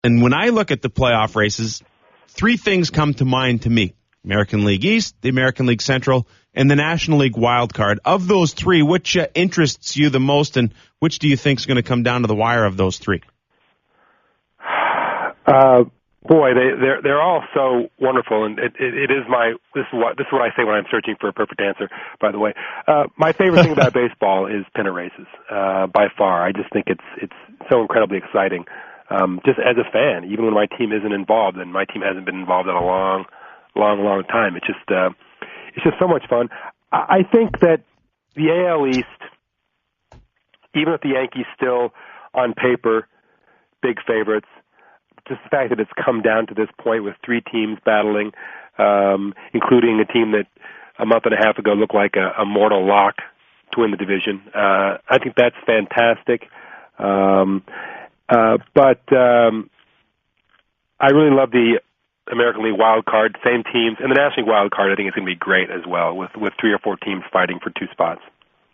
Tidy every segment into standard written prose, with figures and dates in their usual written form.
And when I look at the playoff races, three things come to mind to me. American League East, the American League Central, and the National League Wild Card. Of those three, which interests you the most, and which do you think is going to come down to the wire of those three? Boy, they're all so wonderful, and it is this is what I say when I'm searching for a perfect answer. By the way, my favorite thing about baseball is pennant races, by far. I just think it's so incredibly exciting. Just as a fan, even when my team isn't involved, and my team hasn't been involved in a long time. It's just so much fun. I think that the AL East, even if the Yankees still on paper big favorites, just the fact that it's come down to this point with three teams battling, including a team that a month and a half ago looked like a mortal lock to win the division. I think that's fantastic. But I really love the American League Wild Card, same teams, and the National League Wild Card. I think it's going to be great as well, with three or four teams fighting for two spots.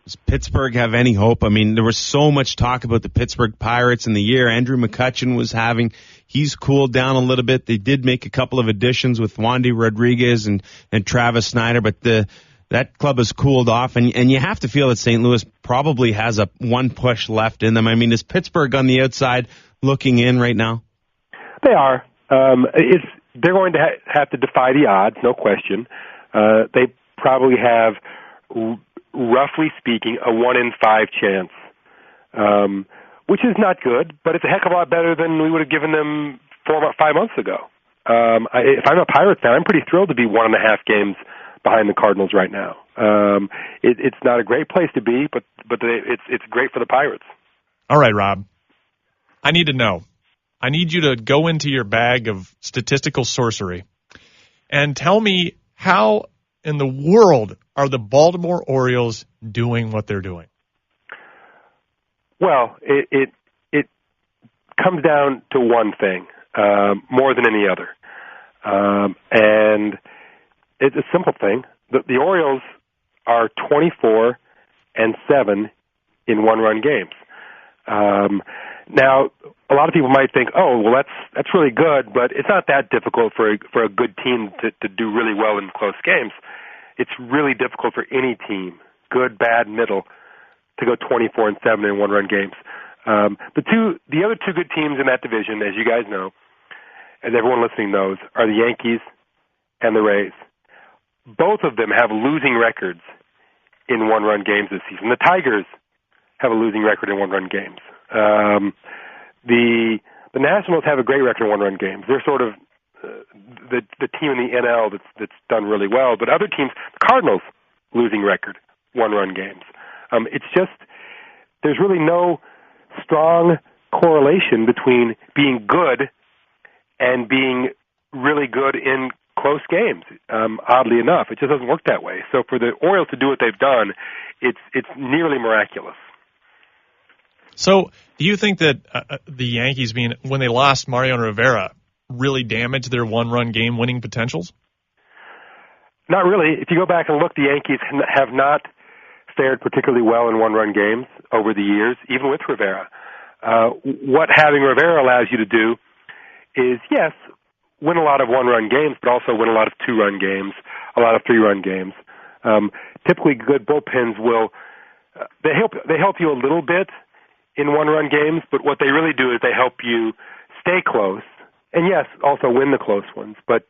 Does Pittsburgh have any hope? I mean, there was so much talk about the Pittsburgh Pirates in the year Andrew McCutchen was having. He's cooled down a little bit. They did make a couple of additions with Wandy Rodriguez and Travis Snyder, but that club has cooled off, and you have to feel that St. Louis probably has one push left in them. I mean, is Pittsburgh on the outside looking in right now? They are. They're going to have to defy the odds, no question. They probably have, roughly speaking, a 1 in 5 chance, which is not good, but it's a heck of a lot better than we would have given them 5 months ago. If I'm a Pirates fan, I'm pretty thrilled to be 1.5 games behind the Cardinals right now. It's not a great place to be, but it's great for the Pirates. All right, Rob. I need to know. I need you to go into your bag of statistical sorcery and tell me how in the world are the Baltimore Orioles doing what they're doing? Well, it comes down to one thing, more than any other. And it's a simple thing. The Orioles are 24-7 in one-run games. Now, a lot of people might think, oh, well, that's really good, but it's not that difficult for a good team to do really well in close games. It's really difficult for any team, good, bad, middle, to go 24-7 in one-run games. The other two good teams in that division, as you guys know, as everyone listening knows, are the Yankees and the Rays. Both of them have losing records in one-run games this season. The Tigers have a losing record in one-run games. The Nationals have a great record in one-run games. They're sort of the team in the NL that's done really well. But other teams, the Cardinals, losing record, one-run games. It's just there's really no strong correlation between being good and being really good in close games. Oddly enough, it just doesn't work that way. So for the Orioles to do what they've done, it's nearly miraculous. So do you think that the Yankees, when they lost Mariano Rivera, really damaged their one-run game winning potentials? Not really. If you go back and look, the Yankees have not fared particularly well in one-run games over the years, even with Rivera. What having Rivera allows you to do is, yes, win a lot of one-run games, but also win a lot of two-run games, a lot of three-run games. Typically, good bullpens they help you a little bit in one-run games, but what they really do is they help you stay close, and yes, also win the close ones. But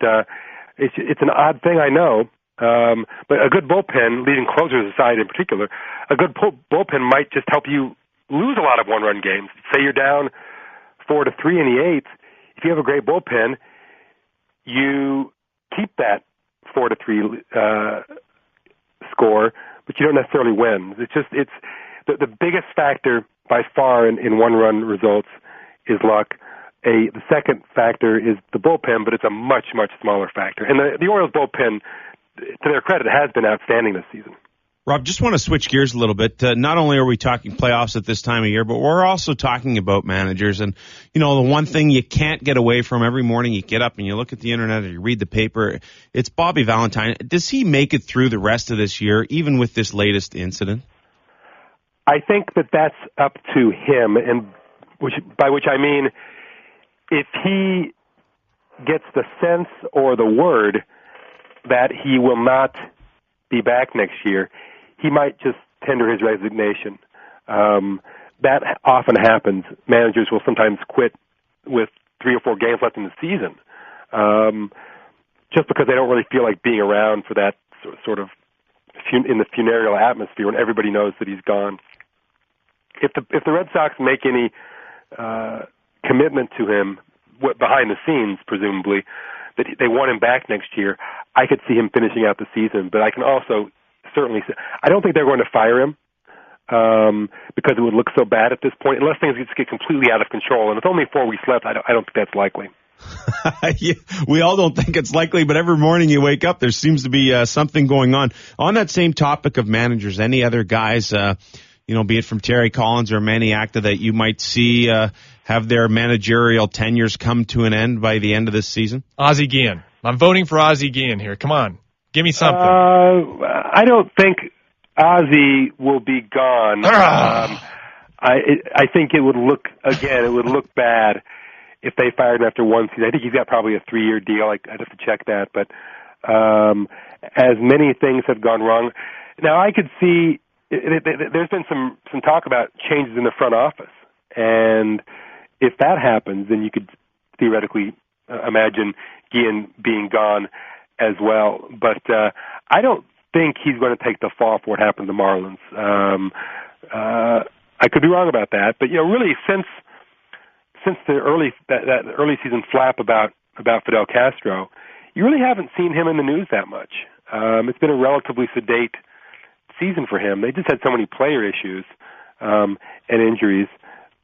it's an odd thing, I know. But a good bullpen, leaving closers aside in particular, a good bullpen might just help you lose a lot of one-run games. Say you're down 4-3 in the eighth. If you have a great bullpen, you keep that 4-3 score, but you don't necessarily win. It's the biggest factor by far in one-run results is luck. The second factor is the bullpen, but it's a much, much smaller factor. And the Orioles bullpen, to their credit, has been outstanding this season. Rob, just want to switch gears a little bit. Not only are we talking playoffs at this time of year, but we're also talking about managers. And, the one thing you can't get away from every morning, you get up and you look at the internet or you read the paper, it's Bobby Valentine. Does he make it through the rest of this year, even with this latest incident? I think that's up to him, and by which I mean if he gets the sense or the word that he will not be back next year, he might just tender his resignation. That often happens. Managers will sometimes quit with 3 or 4 games left in the season, just because they don't really feel like being around for that sort of in the funereal atmosphere when everybody knows that he's gone. If the Red Sox make any commitment to him behind the scenes, presumably, that they want him back next year, I could see him finishing out the season. But I can also certainly say, I don't think they're going to fire him because it would look so bad at this point, unless things just get completely out of control. And with only 4 weeks left, I don't think that's likely. Yeah, we all don't think it's likely, but every morning you wake up, there seems to be something going on. On that same topic of managers, any other guys, be it from Terry Collins or Manny Acta, that you might see have their managerial tenures come to an end by the end of this season? Ozzie Guillen. I'm voting for Ozzie Guillen here. Come on. Give me something. I don't think Ozzie will be gone. I think it would look bad if they fired him after one season. I think he's got probably a 3-year deal. I'd have to check that. But as many things have gone wrong. Now, I could see there's been some talk about changes in the front office. And if that happens, then you could theoretically imagine Guillen being gone as well. But I don't think he's going to take the fall for what happened to the Marlins. I could be wrong about that. But, really, since the that early season flap about Fidel Castro, you really haven't seen him in the news that much. It's been a relatively sedate season for him. They just had so many player issues and injuries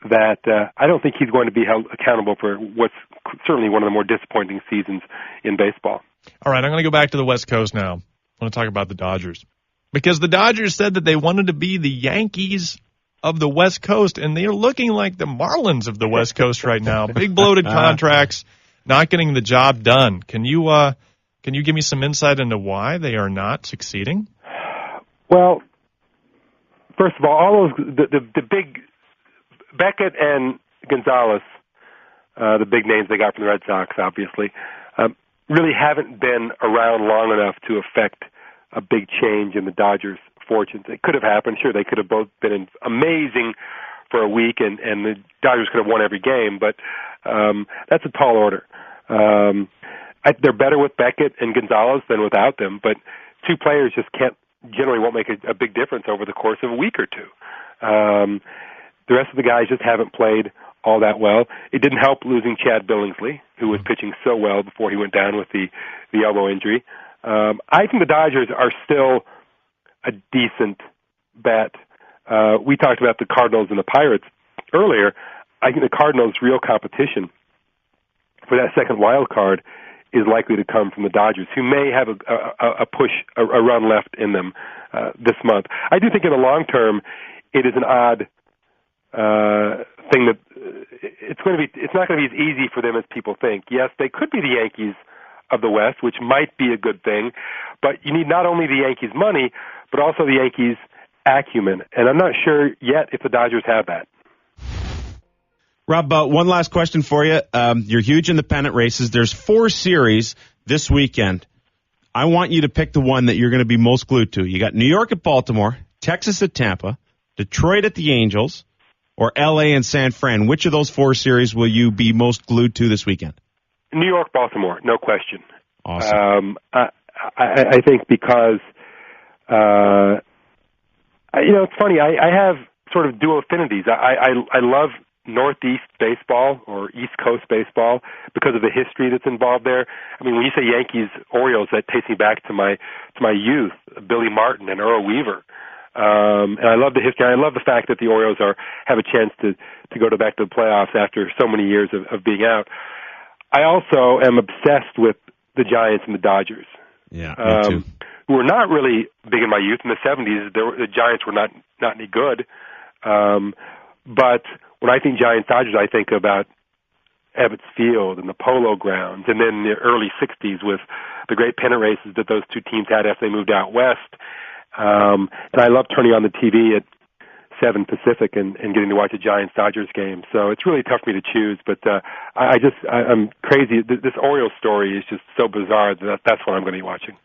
that I don't think he's going to be held accountable for what's certainly one of the more disappointing seasons in baseball. All right, I'm going to go back to the West Coast now. I want to talk about the Dodgers. Because the Dodgers said that they wanted to be the Yankees of the West Coast, and they're looking like the Marlins of the West Coast right now. Big bloated contracts, not getting the job done. Can you give me some insight into why they are not succeeding? Well, first of all the big Beckett and Gonzalez, the big names they got from the Red Sox, obviously, really haven't been around long enough to affect a big change in the Dodgers' fortunes. It could have happened. Sure, they could have both been amazing for a week, and the Dodgers could have won every game, but that's a tall order. They're better with Beckett and Gonzalez than without them, but two players just generally won't make a big difference over the course of a week or two. The rest of the guys just haven't played all that well. It didn't help losing Chad Billingsley, who was pitching so well before he went down with the elbow injury. I think the Dodgers are still a decent bet. We talked about the Cardinals and the Pirates earlier. I think the Cardinals' real competition for that second wild card is likely to come from the Dodgers, who may have a run left in them this month. I do think in the long term, it is an odd thing that it's not going to be as easy for them as people think. Yes, they could be the Yankees of the West, which might be a good thing, but you need not only the Yankees' money, but also the Yankees' acumen. And I'm not sure yet if the Dodgers have that. Rob, one last question for you. You're huge in the pennant races. There's 4 series this weekend. I want you to pick the one that you're going to be most glued to. You got New York at Baltimore, Texas at Tampa, Detroit at the Angels, or L.A. and San Fran. Which of those 4 series will you be most glued to this weekend? New York, Baltimore, no question. Awesome. I think because, it's funny. I have sort of dual affinities. I love Northeast baseball or East Coast baseball because of the history that's involved there. I mean, when you say Yankees, Orioles, that takes me back to my youth, Billy Martin and Earl Weaver. And I love the history. I love the fact that the Orioles have a chance to go back to the playoffs after so many years of being out. I also am obsessed with the Giants and the Dodgers. Yeah, me too. Who were not really big in my youth. In the 70s, the Giants were not any good. But when I think Giants-Dodgers, I think about Ebbets Field and the Polo Grounds, and then the early 60s with the great pennant races that those two teams had after they moved out west. And I love turning on the TV at 7 Pacific and getting to watch a Giants-Dodgers game. So it's really tough for me to choose, but I'm crazy. This Orioles story is just so bizarre that that's what I'm going to be watching.